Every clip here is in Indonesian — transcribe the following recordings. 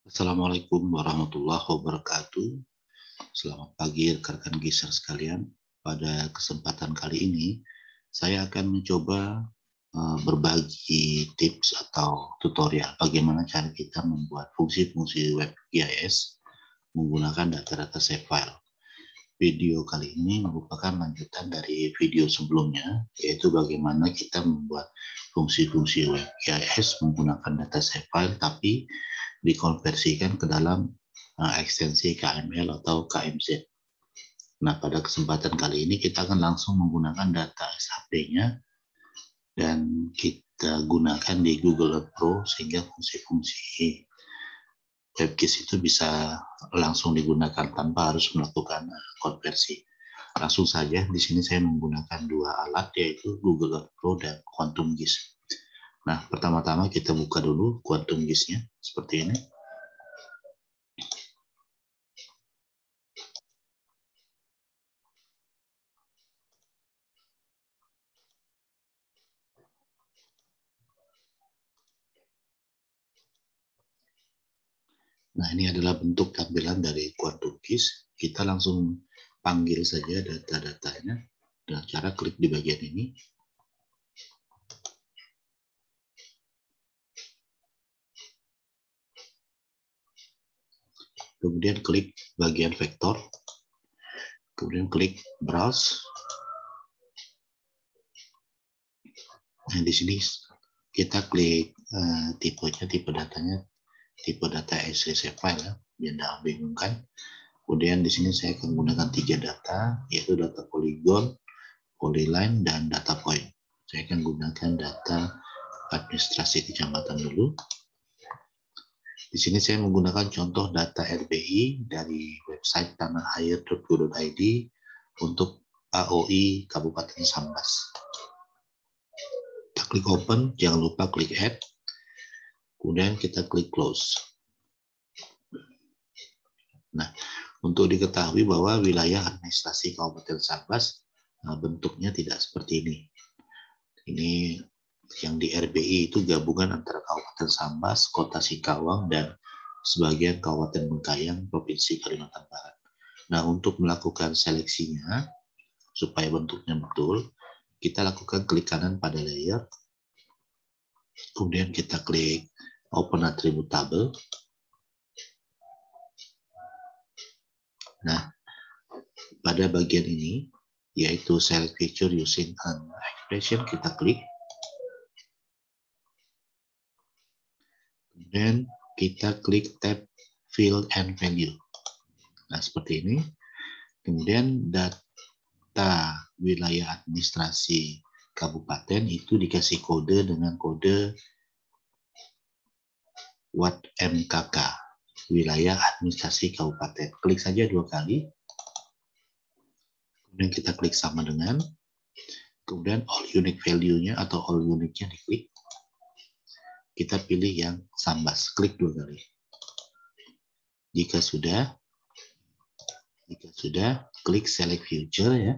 Assalamualaikum warahmatullahi wabarakatuh. Selamat pagi rekan-rekan geser sekalian. Pada kesempatan kali ini, saya akan mencoba berbagi tips atau tutorial bagaimana cara kita membuat fungsi-fungsi web GIS menggunakan data-data save file. Video kali ini merupakan lanjutan dari video sebelumnya, yaitu bagaimana kita membuat fungsi-fungsi web GIS menggunakan data save file, tapi dikonversikan ke dalam ekstensi KML atau KMZ. Nah, pada kesempatan kali ini kita akan langsung menggunakan data SHP-nya dan kita gunakan di Google Earth Pro sehingga fungsi-fungsi WebGIS itu bisa langsung digunakan tanpa harus melakukan konversi. Langsung saja, di sini saya menggunakan dua alat, yaitu Google Earth Pro dan Quantum GIS. Nah, pertama-tama kita buka dulu Quantum GIS-nya seperti ini. Nah, ini adalah bentuk tampilan dari Quantum GIS. Kita langsung panggil saja data-datanya dengan cara klik di bagian ini. Kemudian klik bagian vektor. Kemudian klik browse. Nah, di sini kita klik tipenya, tipe datanya, tipe data SCSV file ya, biar tidak bingungkan. Kemudian di sini saya akan menggunakan 3 data, yaitu data polygon, polyline, dan data point. Saya akan gunakan data administrasi kecamatan dulu. Di sini saya menggunakan contoh data RBI dari website tanahair.go.id untuk AOI Kabupaten Sambas. Kita klik open, jangan lupa klik add, kemudian kita klik close. Nah, untuk diketahui bahwa wilayah administrasi Kabupaten Sambas bentuknya tidak seperti ini. Ini yang di RBI itu gabungan antara Kabupaten Sambas, Kota Singkawang, dan sebagian Kabupaten Bengkayang, Provinsi Kalimantan Barat. Nah, untuk melakukan seleksinya, supaya bentuknya betul, kita lakukan klik kanan pada layer, kemudian kita klik Open Attribute Table. Nah, pada bagian ini, yaitu Select Feature Using an Expression, kita klik. Kemudian kita klik tab Field and Value. Nah, seperti ini. Kemudian data wilayah administrasi kabupaten itu dikasih kode dengan kode Watt MKK, wilayah administrasi kabupaten. Klik saja 2 kali. Kemudian kita klik sama dengan. Kemudian all unique value-nya atau all unique-nya diklik. Kita pilih yang Sambas, klik 2 kali. Jika sudah, klik select feature ya.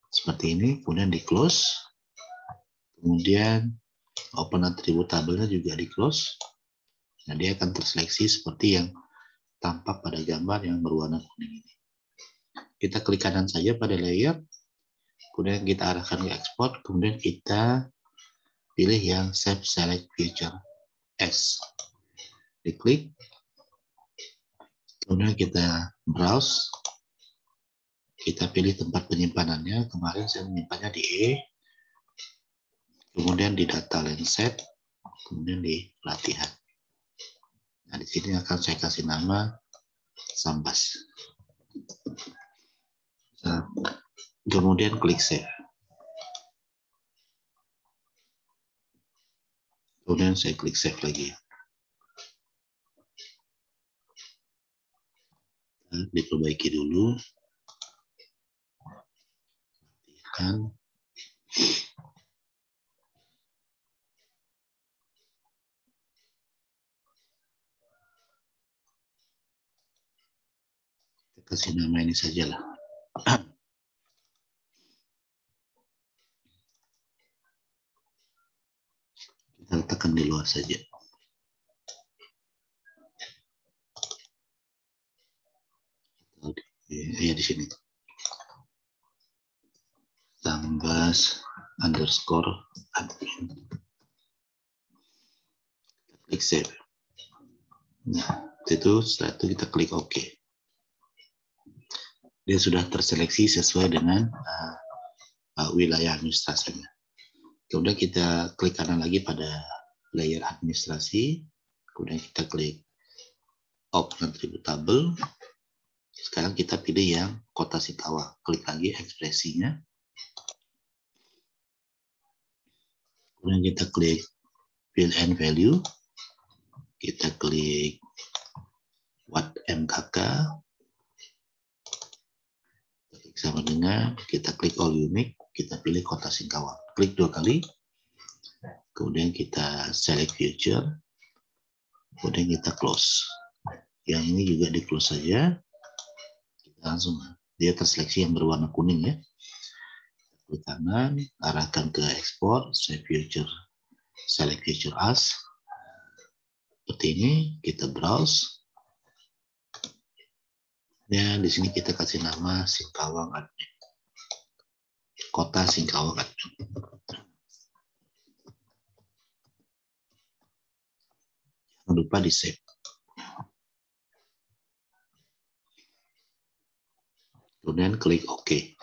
Seperti ini, kemudian di close. Kemudian open attribute table-nya juga di close. Nah, dia akan terseleksi seperti yang tampak pada gambar yang berwarna kuning ini. Kita klik kanan saja pada layer. Kemudian kita arahkan ke export. Kemudian kita pilih yang Save Select Feature S. Diklik. Kemudian kita browse. Kita pilih tempat penyimpanannya. Kemarin saya menyimpannya di E. Kemudian di data set. Kemudian di latihan. Nah, di sini akan saya kasih nama Sambas. Nah, kemudian klik save. Kemudian saya klik save lagi. Nah, diperbaiki dulu. Kan. kasih nama ini sajalah. Kita letakkan di luar saja. Ya di sini. Tambas underscore admin. Klik save. Nah, itu setelah itu kita klik OK. Dia sudah terseleksi sesuai dengan wilayah administrasinya. Kemudian kita klik kanan lagi pada layer administrasi. Kemudian kita klik Open Attributable. Sekarang kita pilih yang kota Singkawang. Klik lagi ekspresinya. Kemudian kita klik Fill and Value. Kita klik What MKK. Klik sama dengan, kita klik All Unique. Kita pilih kota Singkawang. Klik 2 kali. Kemudian kita select future. Kemudian kita close. Yang ini juga di close saja. Kita langsung, dia terseleksi yang berwarna kuning ya. Klik kanan, arahkan ke export, save future, select future as. Seperti ini, kita browse. Dan di sini kita kasih nama Singkawang Admin. Kota Singkawang Admin. Jangan lupa di save. Kemudian klik OK.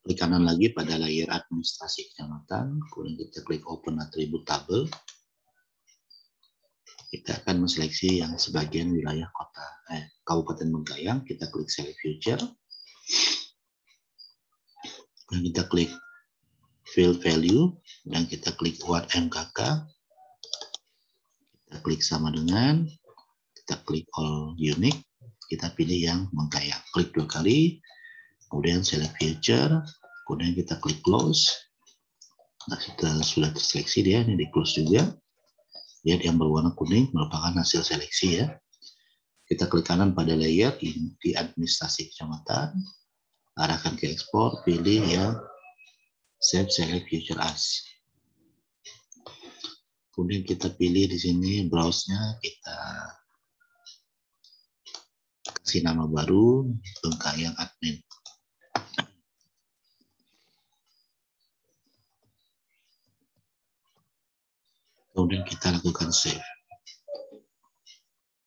Klik kanan lagi pada layer administrasi kecamatan. Kemudian kita klik Open Attributable. Kita akan menseleksi yang sebagian wilayah Kabupaten Bengkayang. Kita klik Select Future. Dan kita klik Fill Value. Dan kita klik What MKK. Kita klik sama dengan. Kita klik All Unique. Kita pilih yang Bengkayang. Klik 2 kali. Kemudian Select Future. Kemudian kita klik Close. Nah, sudah terseleksi dia. Ini di close juga. Lihat yang berwarna kuning merupakan hasil seleksi ya. Kita klik kanan pada layer di administrasi kecamatan, arahkan ke ekspor, pilih yang save select future as. Kemudian kita pilih di sini browse-nya, kita kasih nama baru Bengkayang Admin. Kemudian kita lakukan save.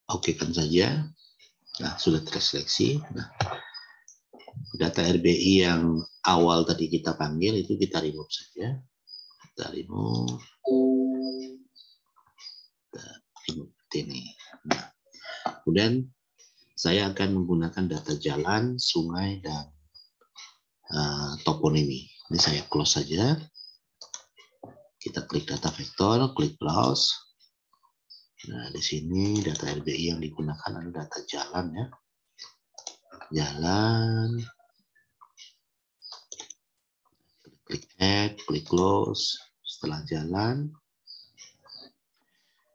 Oke kan saja. Nah, sudah terseleksi. Nah, data RBI yang awal tadi kita panggil itu kita remove saja. Kita remove. Kita remove ini. Nah, kemudian saya akan menggunakan data jalan, sungai, dan toponimi. Ini saya close saja. Kita klik data vektor, klik browse. Nah, di sini data RBI yang digunakan adalah data jalan ya. Jalan. Klik add, klik close. Setelah jalan,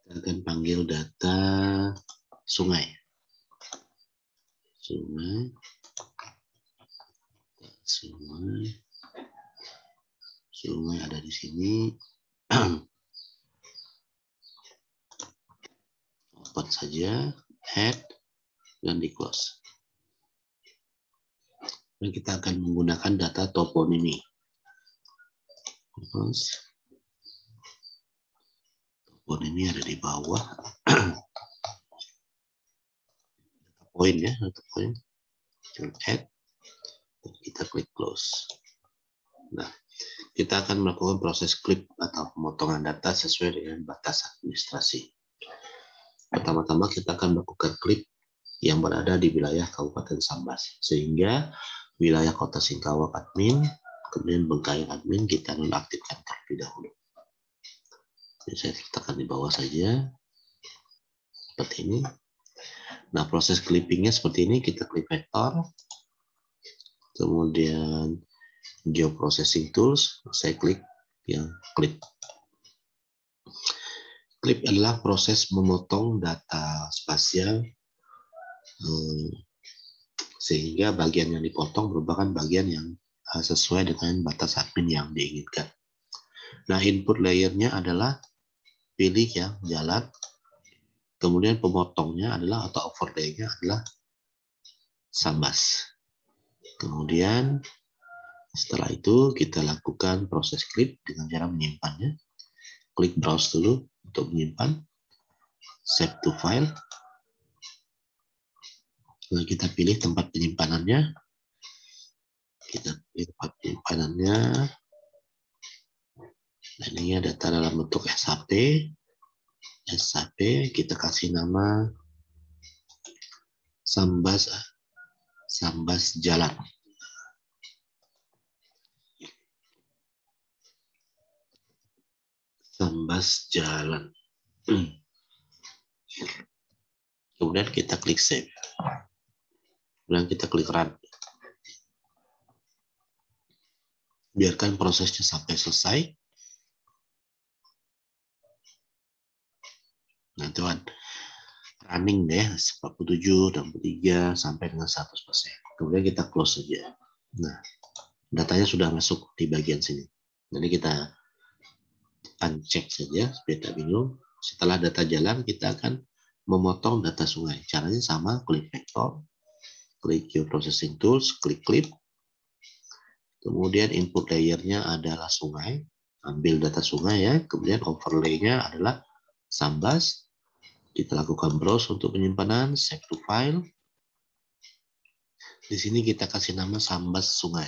kita akan panggil data sungai. Sungai. Sungai ada di sini. Open saja, add, dan di close. Dan kita akan menggunakan data toponimi. Toponimi ada di bawah. Data point ya, data point. Add, dan kita klik close. Nah, kita akan melakukan proses clip atau pemotongan data sesuai dengan batas administrasi. Pertama-tama kita akan melakukan klip yang berada di wilayah Kabupaten Sambas, sehingga wilayah Kota Singkawang Admin, kemudian Bengkayang Admin kita nonaktifkan terlebih dahulu. Jadi saya letakkan di bawah saja, seperti ini. Nah, proses clippingnya seperti ini, kita klik vektor, kemudian Geoprocessing Tools, saya klik yang clip. Clip adalah proses memotong data spasial sehingga bagian yang dipotong merupakan bagian yang sesuai dengan batas admin yang diinginkan. Nah, input layernya adalah pilih yang jalan, kemudian pemotongnya adalah atau overlay-nya adalah Sambas. Kemudian setelah itu kita lakukan proses clip dengan cara menyimpannya. Klik browse dulu untuk menyimpan, save to file. Lalu kita pilih tempat penyimpanannya. Kita pilih tempat penyimpanannya. Dan ini data dalam bentuk SHP. Kita kasih nama Sambas jalan. Sambas jalan. Kemudian kita klik save. Kemudian kita klik run. Biarkan prosesnya sampai selesai. Nah, teman, running deh 47, 63 sampai dengan 100%. Kemudian kita close saja. Nah, datanya sudah masuk di bagian sini. Jadi kita uncheck saja supaya tidak bingung. Setelah data jalan, kita akan memotong data sungai. Caranya sama, klik vektor, klik geoprocessing tools, klik clip. Kemudian input layernya adalah sungai. Ambil data sungai ya. Kemudian overlay-nya adalah Sambas. Kita lakukan browse untuk penyimpanan, save to file. Di sini kita kasih nama Sambas sungai.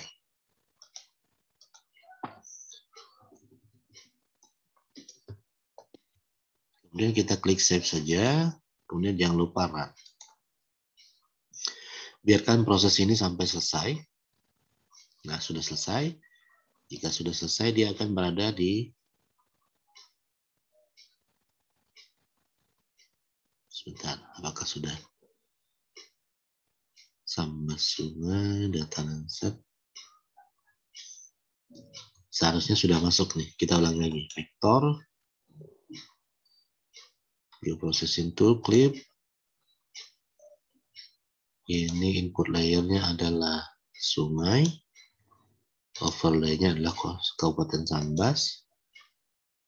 Kemudian kita klik save saja. Kemudian jangan lupa run. Biarkan proses ini sampai selesai. Nah, sudah selesai. Jika sudah selesai, dia akan berada di sebentar, apakah sudah? Sambas sungai, data lansat. Seharusnya sudah masuk nih. Kita ulang lagi. Vektor, geoprocessing tool, clip. Ini input layernya adalah sungai. Overlay-nya adalah Kabupaten Sambas.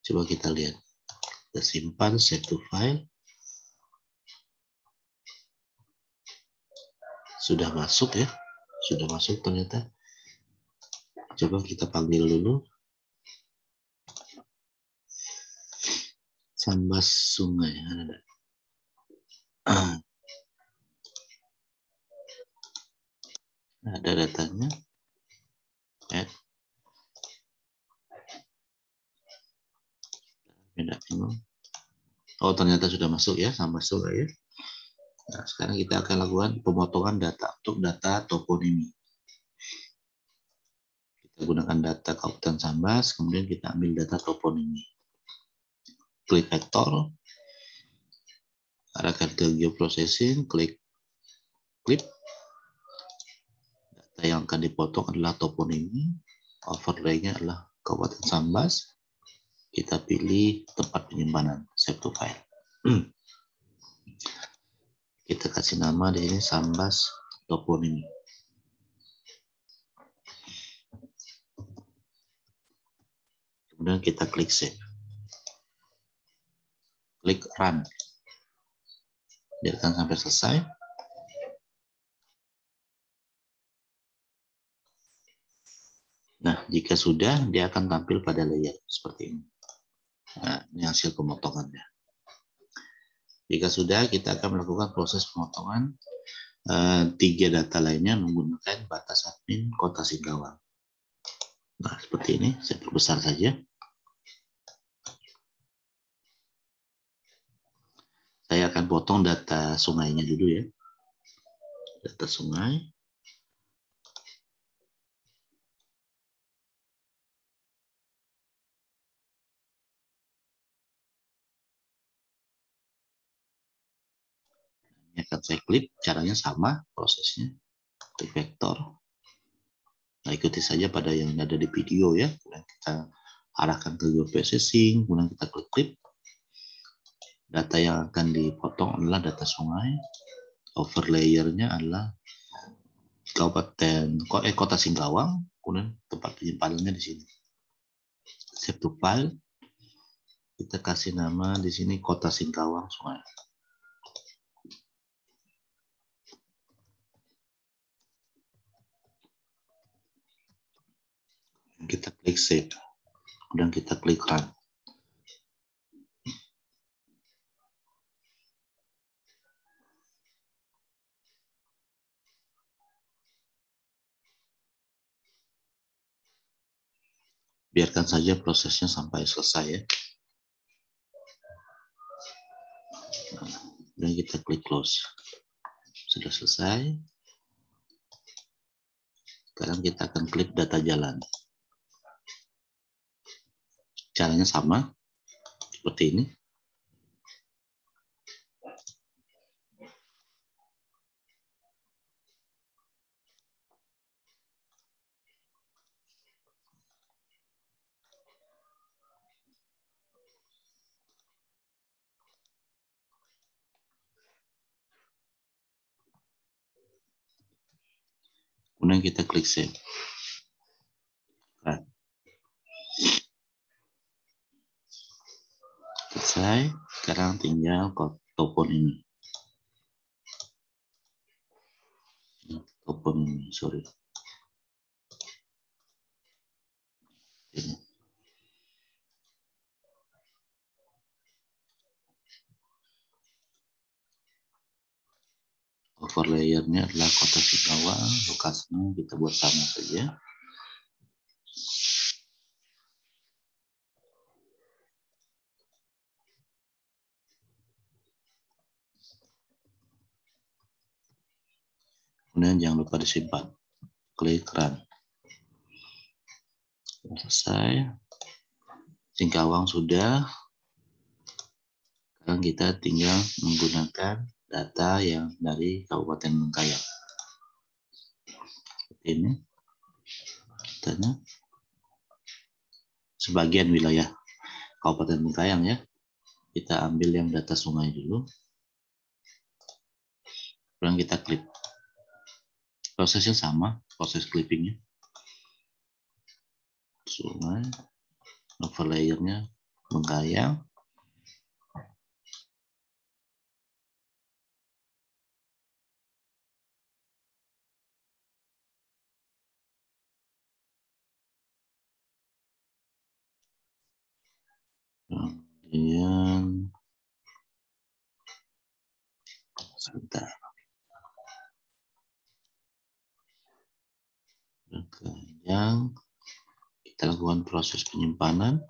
Coba kita lihat. Kita simpan, save to file. Sudah masuk ya. Sudah masuk ternyata. Coba kita panggil dulu. Sambas sungai. Ada datanya. Add. Oh, ternyata sudah masuk ya, Sambas sungai ya. Nah, sekarang kita akan lakukan pemotongan data untuk data toponimi. Kita gunakan data Kabupaten Sambas, kemudian kita ambil data toponimi. Klik vektor, arahkan ke geoprocessing, klik clip. Data yang akan dipotong adalah toponimi, overlay-nya adalah Kabupaten Sambas. Kita pilih tempat penyimpanan, save to file. Kita kasih nama di sini Sambas toponimi. Kemudian kita klik save. Klik run. Biarkan sampai selesai. Nah, jika sudah, dia akan tampil pada layer seperti ini. Nah, ini hasil pemotongannya. Jika sudah, kita akan melakukan proses pemotongan 3 data lainnya menggunakan batas admin Kota Singkawang. Nah, seperti ini, saya perbesar saja. Saya akan potong data sungainya dulu ya. Data sungai. Ini akan saya klik, caranya sama prosesnya. Klik vektor. Nah, ikuti saja pada yang ada di video ya. Kemudian kita arahkan ke geoprocessing, kemudian kita klik clip. Data yang akan dipotong adalah data sungai. Overlayernya adalah kota Singkawang, kemudian tempat penyimpanannya di sini. Save to file. Kita kasih nama di sini kota Singkawang sungai. Kita klik save, kemudian kita klik run. Biarkan saja prosesnya sampai selesai ya. Dan kita klik close. Sudah selesai. Sekarang kita akan klik data jalan. Caranya sama seperti ini. Kemudian kita klik save. Nah, selesai. Sekarang tinggal token ini. Sorry. Ini. Overlayernya adalah kota Singkawang. Lokasinya kita buat sama saja. Kemudian jangan lupa disimpan. Klik run. Selesai. Singkawang sudah. Sekarang kita tinggal menggunakan data yang dari Kabupaten Bengkayang. Seperti ini. Datanya. Sebagian wilayah Kabupaten Bengkayang ya. Kita ambil yang data sungai dulu. Kemudian kita klik. Prosesnya sama, proses clippingnya. Sungai, overlayernya Bengkayang. Kemudian sebentar. Bengkayang. Kita lakukan proses penyimpanan.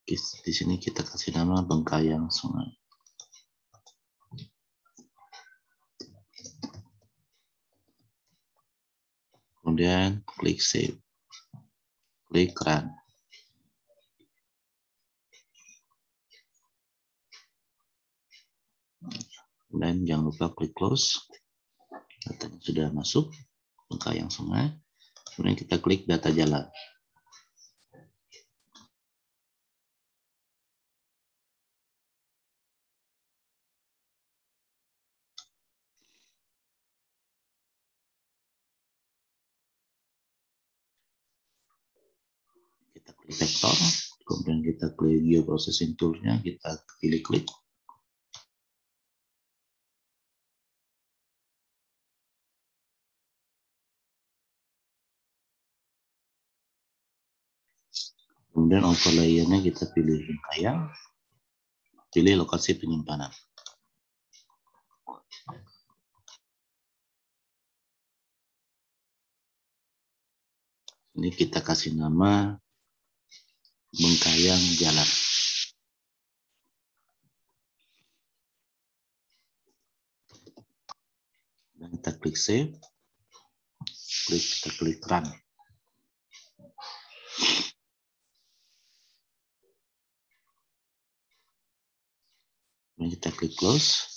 Di sini kita kasih nama Bengkayang Sungai. Kemudian klik save. Klik run. Dan jangan lupa klik close. Datanya sudah masuk. Bengkayang Sungai. Kemudian kita klik data jalan. Kita klik vektor, kemudian kita klik geoprocessing tool-nya, kita pilih klik. Kemudian overlay-nya kita pilih Bengkayang, pilih lokasi penyimpanan. Ini kita kasih nama Bengkayang Jalan. Dan kita klik save, kita klik run. Dan kita klik close.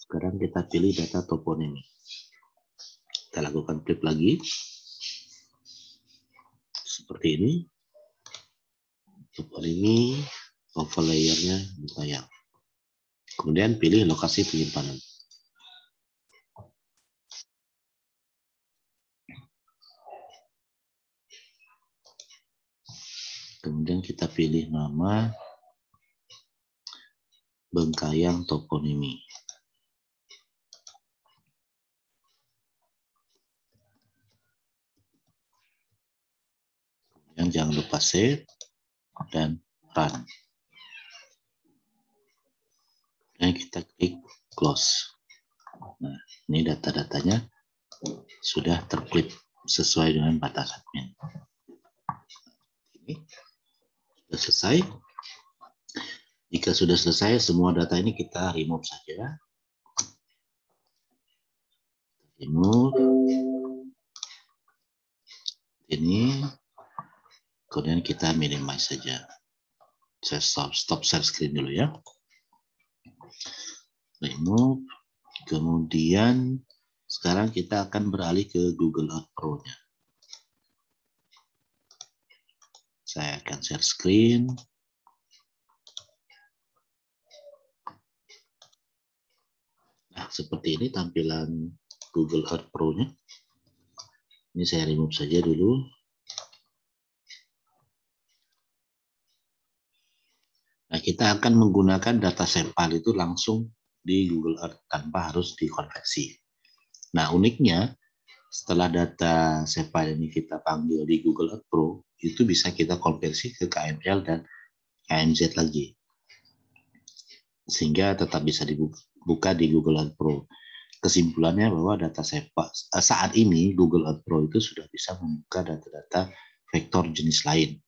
Sekarang kita pilih data toponim. Kita lakukan flip lagi. Seperti ini. Topo ini overlayernya berbayang. Kemudian pilih lokasi penyimpanan. Kemudian kita pilih nama Bengkayang Toponimi. Kemudian jangan lupa save dan run. Dan kita klik close. Nah, ini data-datanya sudah terklip sesuai dengan batas admin. Ini sudah selesai. Jika sudah selesai, semua data ini kita remove saja. Remove. Ini. Kemudian kita minimize saja. Saya stop share screen dulu ya. Remove. Kemudian sekarang kita akan beralih ke Google Earth Pro-nya. Saya akan share screen. Nah, seperti ini tampilan Google Earth Pro-nya. Ini saya remove saja dulu. Nah, kita akan menggunakan data save file itu langsung di Google Earth tanpa harus dikonversi. Nah, uniknya setelah data save file ini kita panggil di Google Earth Pro, itu bisa kita konversi ke KML dan KMZ lagi. Sehingga tetap bisa dibuka di Google Earth Pro. Kesimpulannya bahwa data save file saat ini Google Earth Pro itu sudah bisa membuka data-data vektor jenis lain.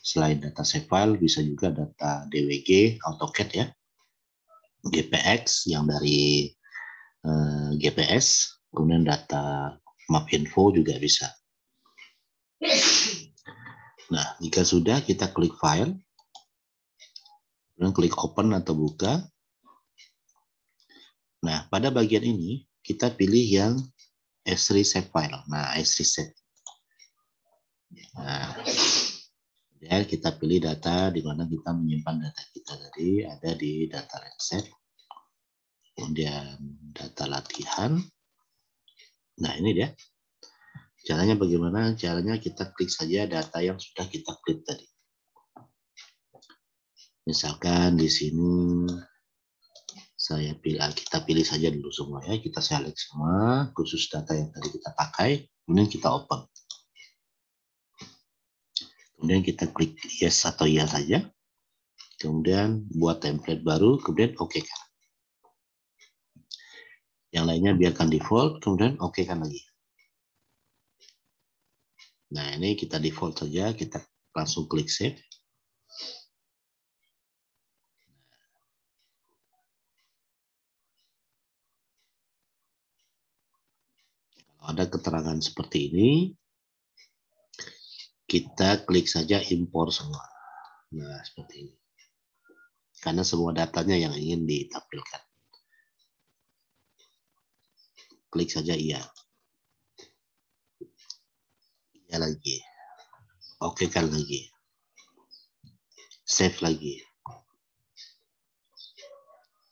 Selain data save file, bisa juga data DWG, AutoCAD ya, GPX yang dari GPS, kemudian data map info juga bisa. Nah, jika sudah kita klik file, kemudian klik open atau buka. Nah, pada bagian ini kita pilih yang S3 save file. Nah, S3 save. Nah, ya kita pilih data di mana kita menyimpan data kita tadi, ada di data set. Kemudian data latihan. Nah, ini dia. Caranya bagaimana? Caranya kita klik saja data yang sudah kita klik tadi. Misalkan di sini kita pilih saja dulu semua ya. Kita select semua khusus data yang tadi kita pakai. Kemudian kita open. Kemudian kita klik yes atau iya saja. Kemudian buat template baru. Kemudian oke kan. Yang lainnya biarkan default, kemudian oke kan lagi. Nah, ini kita default saja, kita langsung klik save. Kalau ada keterangan seperti ini, kita klik saja impor semua. Nah, seperti ini. Karena semua datanya yang ingin ditampilkan. Klik saja iya. Iya lagi. Oke kan lagi. Save lagi.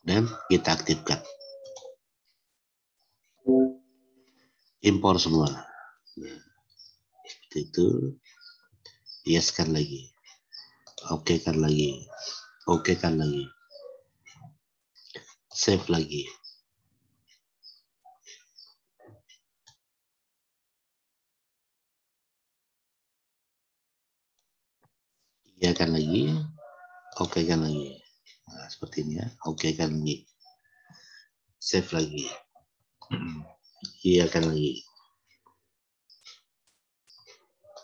Dan kita aktifkan. Impor semua. Nah, seperti itu. Yes kan lagi. Oke kan lagi. Oke kan lagi. Save lagi. Iya kan lagi. Oke kan lagi. Nah, seperti ini ya. Oke kan lagi. Save lagi. Iya kan lagi.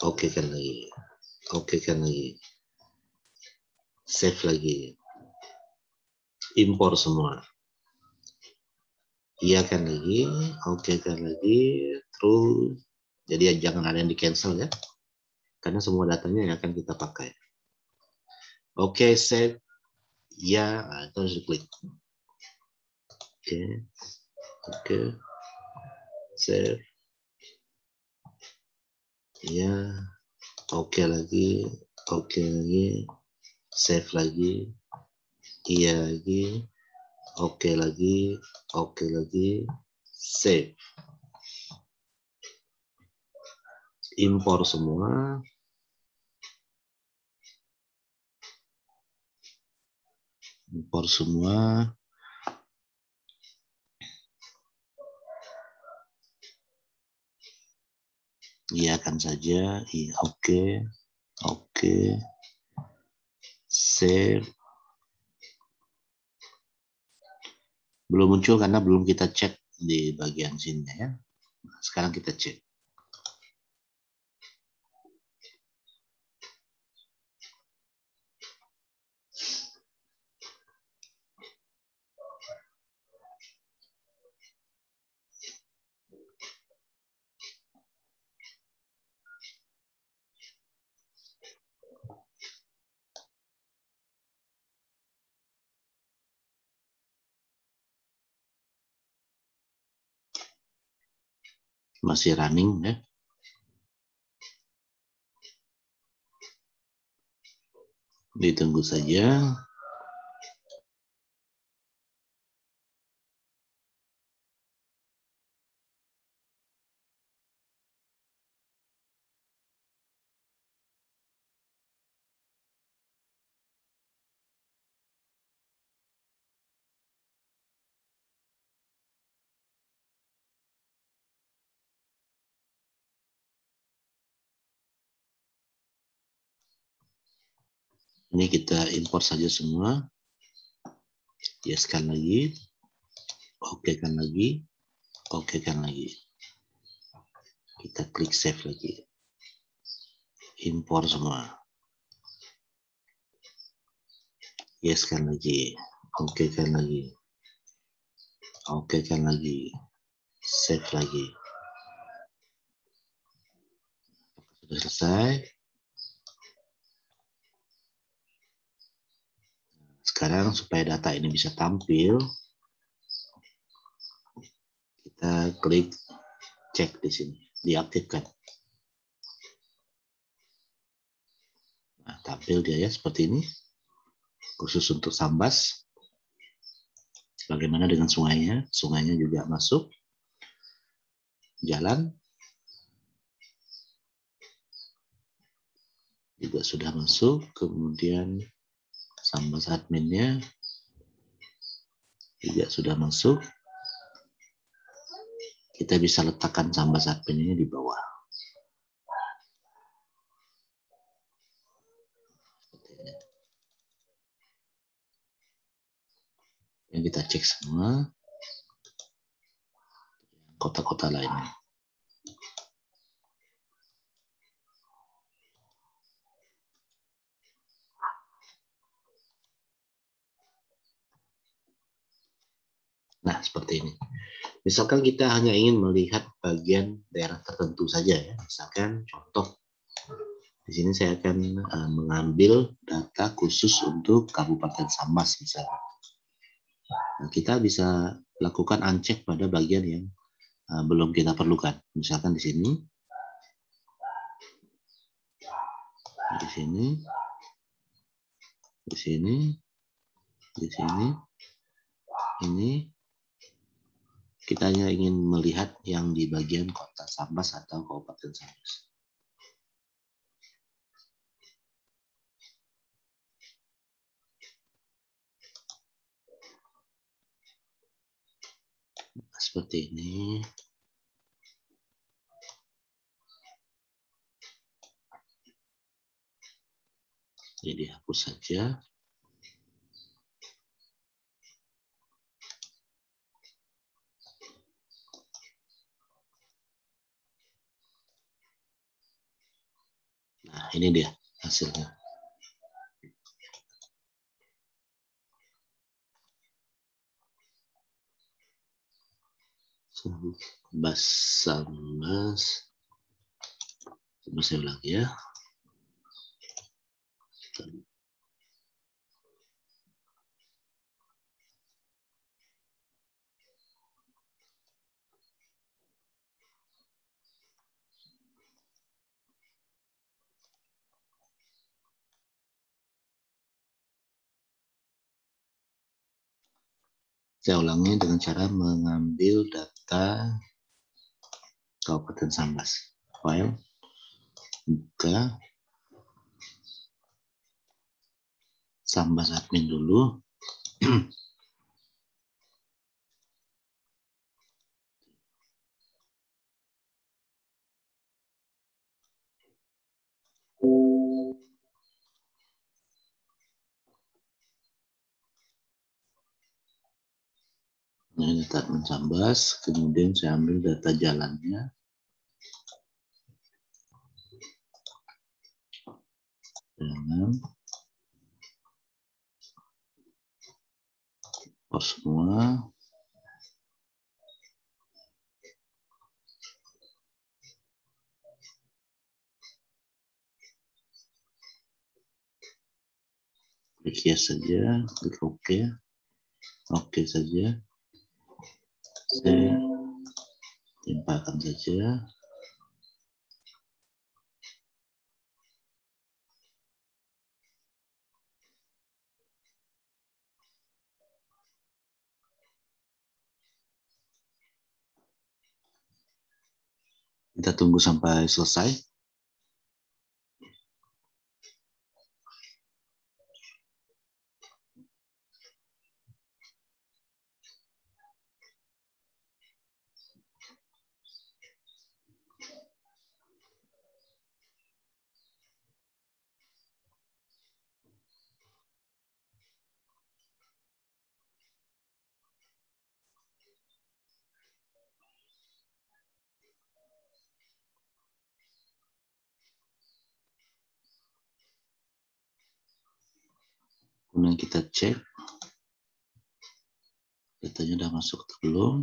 Oke kan lagi. Oke kan lagi. Save lagi. Impor semua. Iya kan lagi. Oke kan lagi. Terus. Jadi jangan ada yang di cancel ya. Karena semua datanya yang akan kita pakai. Oke, save. Ya, nah, itu harus diklik. Oke. Oke. Save. Ya. Oke lagi. Oke lagi. save lagi, iya lagi, oke lagi, oke lagi, save. Impor semua. Impor semua. Iyakan saja, iya, oke, oke, save. Belum muncul karena belum kita cek di bagian sini ya. Nah, sekarang kita cek. Masih running ya. Ditunggu saja. Ini kita import saja semua. Yeskan lagi. Oke kan lagi. Oke kan lagi. Kita klik save lagi. Impor semua. Yeskan lagi. Oke kan lagi. Oke kan lagi. Save lagi. Sudah selesai. Sekarang supaya data ini bisa tampil, kita klik cek di sini, diaktifkan. Nah, tampil dia ya seperti ini. Khusus untuk Sambas. Bagaimana dengan sungainya? Sungainya juga masuk. Jalan juga sudah masuk. Kemudian Sambas adminnya juga sudah masuk. Kita bisa letakkan Sambas adminnya di bawah. Yang kita cek semua kota-kota lainnya. Nah, seperti ini. Misalkan kita hanya ingin melihat bagian daerah tertentu saja ya. Misalkan contoh, di sini saya akan mengambil data khusus untuk Kabupaten Sambas misalnya. Nah, kita bisa lakukan uncheck pada bagian yang belum kita perlukan. Misalkan di sini, di sini, di sini, di sini, ini kita hanya ingin melihat yang di bagian kota Sambas atau Kabupaten Sambas. Nah, seperti ini. Jadi hapus saja. Nah, ini dia hasilnya. Sambas. Coba saya ulang ya. Saya ulangi dengan cara mengambil data Kabupaten Sambas. File, buka Sambas admin dulu. Nah, ini data admin Sambas, kemudian saya ambil data jalannya. Jalan, semua. Klik yes saja, klik OK. OK saja. Saya timpakan saja. Kita tunggu sampai selesai. Kemudian kita cek datanya sudah masuk atau belum.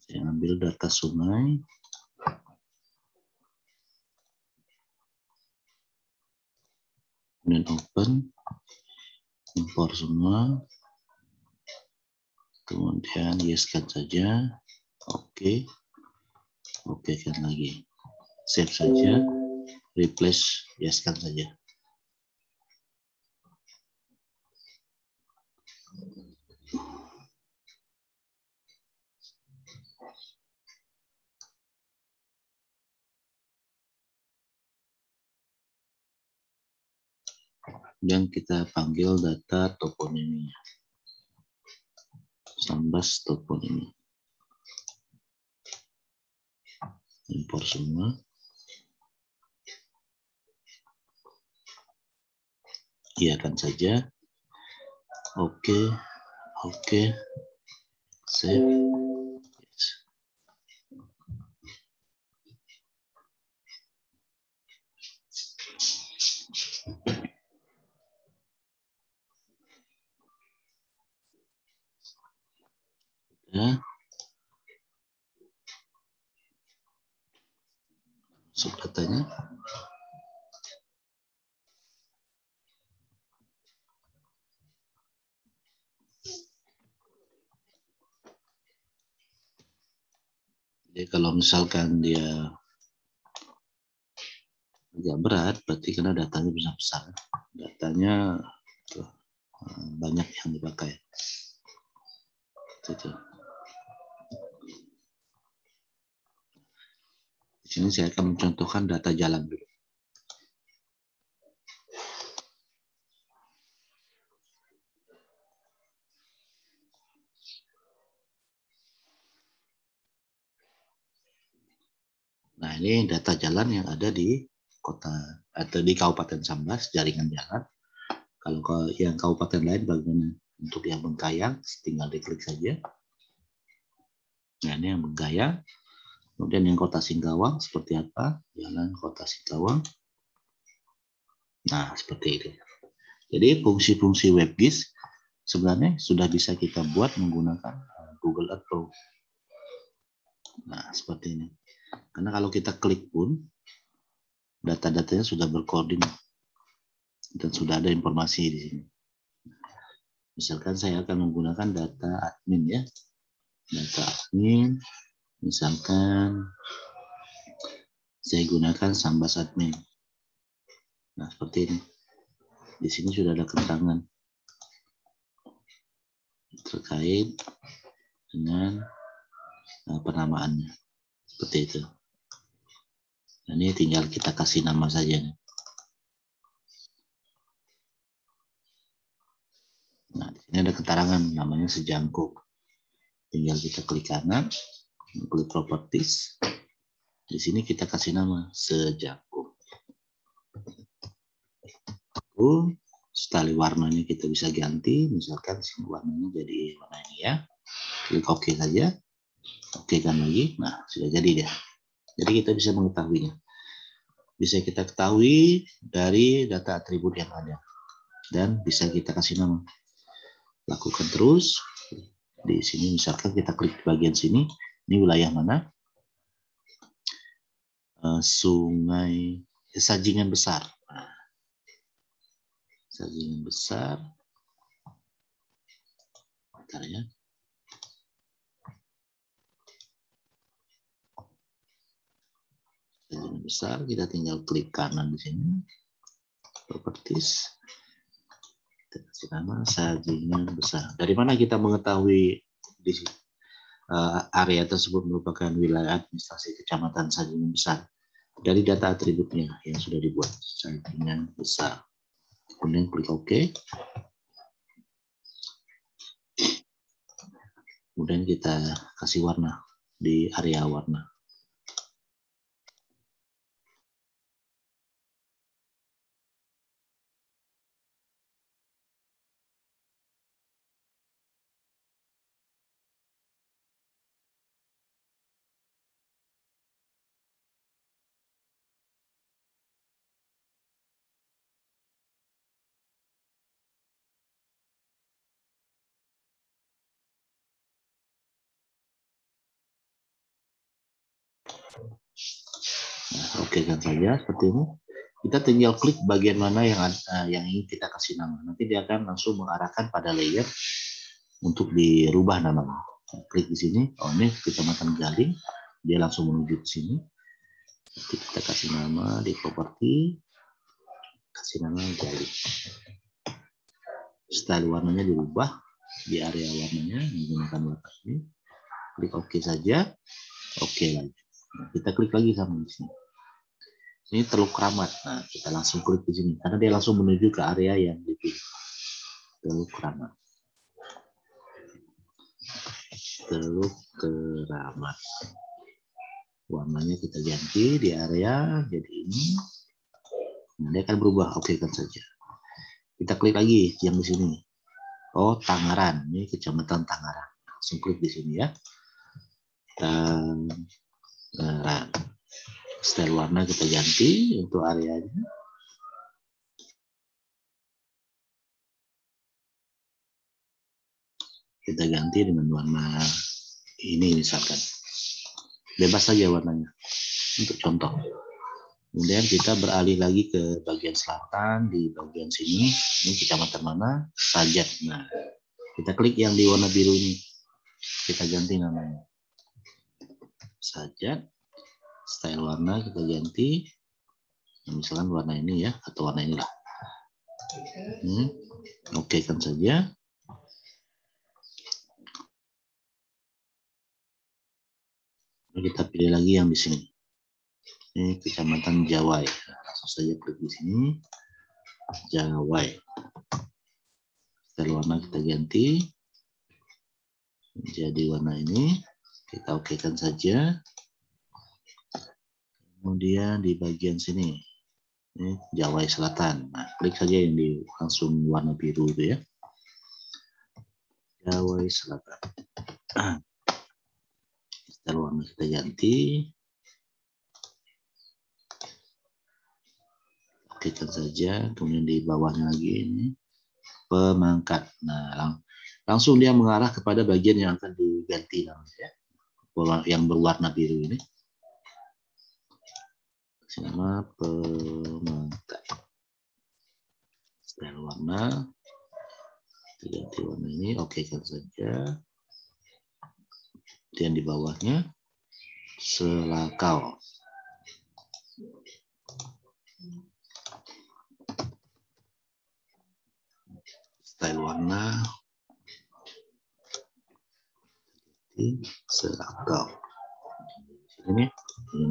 Saya ambil data sungai. Kemudian open, impor semua. Kemudian yes-kan saja. Oke. Oke kan lagi. Save saja. Replace yes-kan saja. Dan kita panggil data toponiminya. Sambas toponimi. Impor semua. Iyakan saja. Oke. Oke. Save. Yes. Ya. Masuk datanya. Jadi kalau misalkan dia agak berat, berarti karena datanya besar-besar. Datanya banyak yang dipakai. Itu. Di sini saya akan mencontohkan data jalan dulu. Nah, ini data jalan yang ada di kota atau di Kabupaten Sambas, jaringan jalan. Kalau yang kabupaten lain bagaimana? Untuk yang Bengkayang, tinggal diklik saja. Nah, ini yang Bengkayang. Kemudian yang kota Singkawang seperti apa? Jalan kota Singkawang. Nah, seperti itu. Jadi fungsi-fungsi WebGIS sebenarnya sudah bisa kita buat menggunakan Google Earth Pro. Nah, seperti ini. Karena kalau kita klik pun, data-datanya sudah berkoordinat. Dan sudah ada informasi di sini. Misalkan saya akan menggunakan data admin ya. Data admin, misalkan saya gunakan Sambas admin. Nah, seperti ini. Di sini sudah ada keterangan. terkait dengan penamaannya. Seperti itu. Nah, ini tinggal kita kasih nama saja nih. Nah, di sini ada keterangan namanya sejangkuk. Tinggal kita klik kanan, klik properties. Di sini kita kasih nama sejangkuk. Style warnanya kita bisa ganti, misalkan warnanya jadi warna ini ya. Klik OK saja. Oke kan lagi. Nah, sudah jadi deh. Jadi kita bisa mengetahuinya. Bisa kita ketahui dari data atribut yang ada. Dan bisa kita kasih nama. Lakukan terus. Di sini misalkan kita klik di bagian sini. Ini wilayah mana? Sungai Sajingan Besar. Nah, Sajingan Besar. Bentar ya. Sajingan Besar, kita tinggal klik kanan di sini. Properties. Kita kasih nama Sajingan Besar. Dari mana kita mengetahui di area tersebut merupakan wilayah administrasi Kecamatan Sajingan Besar? Dari data atributnya yang sudah dibuat. Sajingan Besar. Kemudian klik OK. Kemudian kita kasih warna di area warna. Nah, oke kan saja seperti ini. Kita tinggal klik bagian mana yang ingin kita kasih nama. Nanti dia akan langsung mengarahkan pada layer untuk dirubah namanya. Klik di sini. Oh, ini Kecamatan Galing. Dia langsung menuju ke sini. Nanti kita kasih nama di properti. Kasih nama Galing. Style warnanya dirubah di area warnanya menggunakan warna ini. Klik OK saja. Oke lagi. Nah, kita klik lagi sama di sini. Ini Teluk Kramat. Nah, kita langsung klik di sini karena dia langsung menuju ke area yang dipilih. Teluk Kramat. Teluk Kramat. Warnanya kita ganti di area jadi ini. Nah, dia akan berubah. Oke kan saja. Kita klik lagi yang di sini. Oh, Tangaran. Ini Kecamatan Tangaran. Langsung klik di sini ya. Tangaran. Style warna kita ganti untuk areanya. Kita ganti dengan warna ini misalkan. Bebas saja warnanya. Untuk contoh. Kemudian kita beralih lagi ke bagian selatan. Di bagian sini. Ini kecamatan mana? Sajat. Nah, kita klik yang di warna biru ini. Kita ganti namanya. Sajat. Style warna kita ganti. Misalkan warna ini ya. Atau warna inilah. Oke kan saja. Kita pilih lagi yang di sini. Ini Kecamatan Jawai. Langsung saja klik di sini. Jawai. Style warna kita ganti. Jadi warna ini. Kita okekan saja. Kemudian di bagian sini. Ini Jawai Selatan. Nah, klik saja yang di langsung warna biru itu ya. Jawai Selatan. Style warna kita ganti. Okekan saja. Kemudian di bawahnya lagi ini. Pemangkat. Nah, langsung dia mengarah kepada bagian yang akan diganti namanya ya. Yang berwarna biru ini. Nama Pemangkat. Style warna. Ganti warna ini. Oke kan saja. Dan di bawahnya Selakau. Style warna Selakau. Ini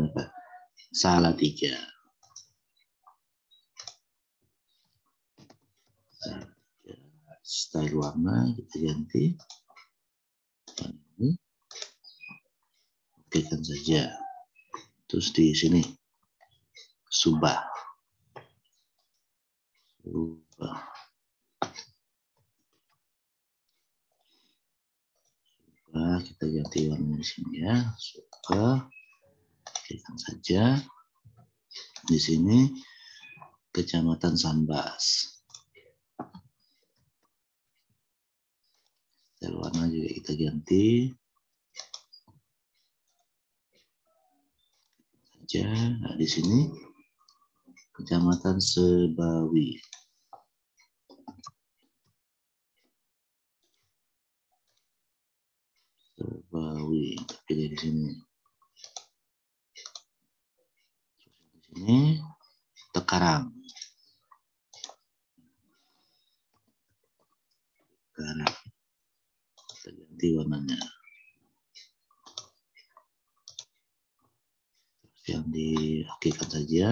apa? Salatiga. Style warna kita ganti. Ini. Oke kan saja. Terus di sini Subah. Kita ganti warna di sini ya. Subah. Oke kan saja. Di sini Kecamatan Sambas. Style warna juga kita ganti. Nah, di sini Kecamatan Sebawi. Sebawi, pilih di sini. Di sini Tekarang. Tekarang. Kita ganti warnanya. Yang diokekan saja.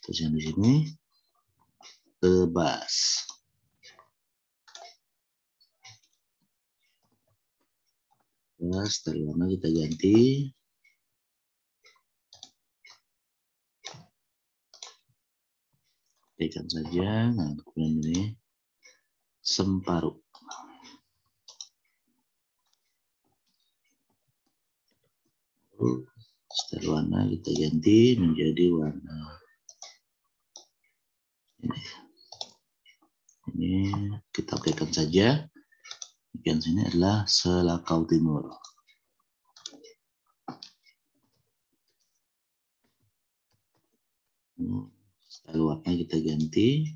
Terus yang di sini Tebas. Terus dari warna kita ganti. Okekan saja. Nah, kemudian ini Semparu. Style warna kita ganti menjadi warna ini. Ini kita okekan saja. Bagian sini adalah Selakau Timur. Style warna kita ganti.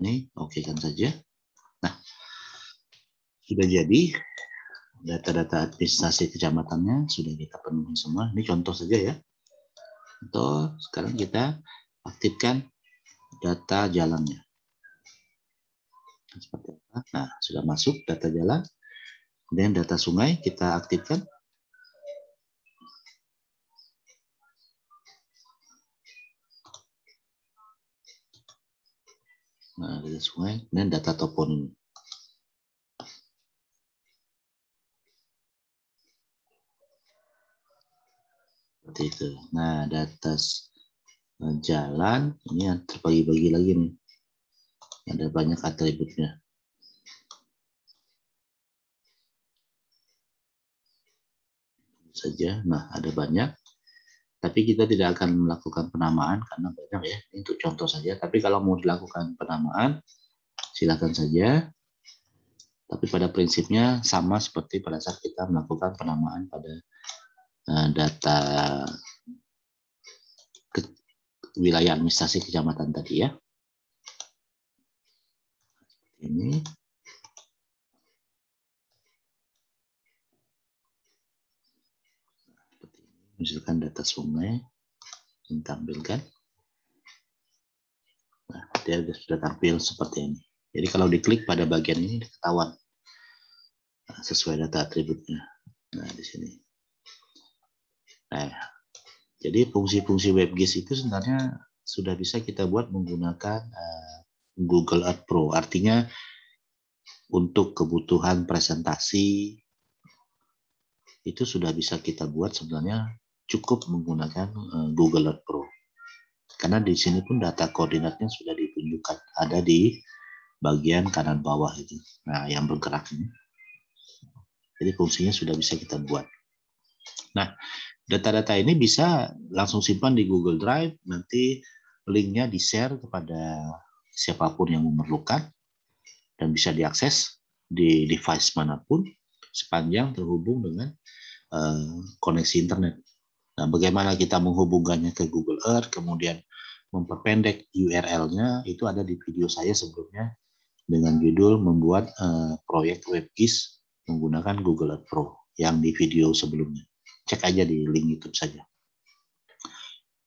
Ini okekan saja. Nah, sudah jadi data-data administrasi kecamatannya sudah kita penuhi semua. Ini contoh saja ya. Contoh, sekarang kita aktifkan data jalannya. Seperti apa? Nah, sudah masuk data jalan. Kemudian data sungai kita aktifkan. Nah, data sungai, kemudian data toponim. Seperti itu. Nah, data jalan ini terbagi-bagi lagi nih. Ada banyak atributnya. Saja. Nah, ada banyak. Tapi kita tidak akan melakukan penamaan karena banyak ya. Ini untuk contoh saja. Tapi kalau mau dilakukan penamaan, silakan saja. Tapi pada prinsipnya sama seperti pada saat kita melakukan penamaan pada data wilayah administrasi kecamatan tadi ya. Ini. Misalkan data sungai ditampilkan. Nah, dia sudah tampil seperti ini. Jadi kalau diklik pada bagian ini ketahuan sesuai data atributnya. Nah, di sini. Nah, jadi fungsi-fungsi WebGIS itu sebenarnya sudah bisa kita buat menggunakan Google Earth Pro. Artinya untuk kebutuhan presentasi itu sudah bisa kita buat sebenarnya cukup menggunakan Google Earth Pro. Karena di sini pun data koordinatnya sudah ditunjukkan, ada di bagian kanan bawah itu. Nah, yang bergerak ini. Jadi fungsinya sudah bisa kita buat. Nah, data-data ini bisa langsung simpan di Google Drive, nanti linknya di-share kepada siapapun yang memerlukan, dan bisa diakses di device manapun, sepanjang terhubung dengan koneksi internet. Nah, bagaimana kita menghubungkannya ke Google Earth, kemudian memperpendek URL-nya, itu ada di video saya sebelumnya dengan judul membuat proyek WebGIS menggunakan Google Earth Pro yang di video sebelumnya. Cek aja di link YouTube saja.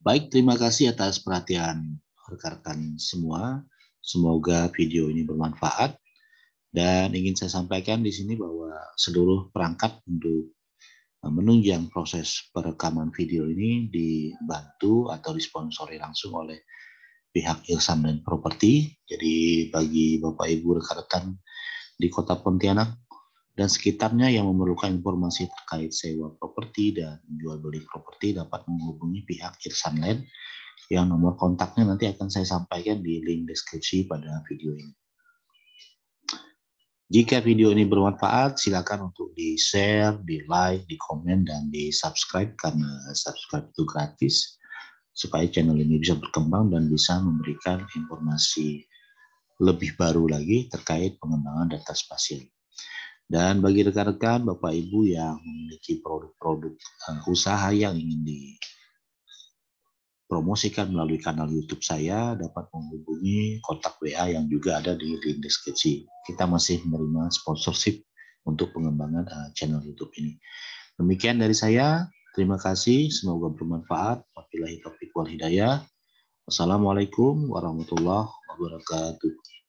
Baik, terima kasih atas perhatian rekan-rekan semua. Semoga video ini bermanfaat, dan ingin saya sampaikan di sini bahwa seluruh perangkat untuk menunjang proses perekaman video ini dibantu atau disponsori langsung oleh pihak Irsan Land Property. Jadi bagi Bapak Ibu rekan-rekan di Kota Pontianak dan sekitarnya yang memerlukan informasi terkait sewa properti dan jual beli properti dapat menghubungi pihak Irsan Land yang nomor kontaknya nanti akan saya sampaikan di link deskripsi pada video ini. Jika video ini bermanfaat, silakan untuk di-share, di-like, di-komen, dan di-subscribe karena subscribe itu gratis supaya channel ini bisa berkembang dan bisa memberikan informasi lebih baru lagi terkait pengembangan data spasial. Dan bagi rekan-rekan, Bapak Ibu yang memiliki produk-produk usaha yang ingin dipromosikan melalui kanal YouTube saya, dapat menghubungi kontak WA yang juga ada di link deskripsi. Kita masih menerima sponsorship untuk pengembangan channel YouTube ini. Demikian dari saya. Terima kasih. Semoga bermanfaat. Wabillahi taufiq wal hidayah. Wassalamualaikum warahmatullahi wabarakatuh.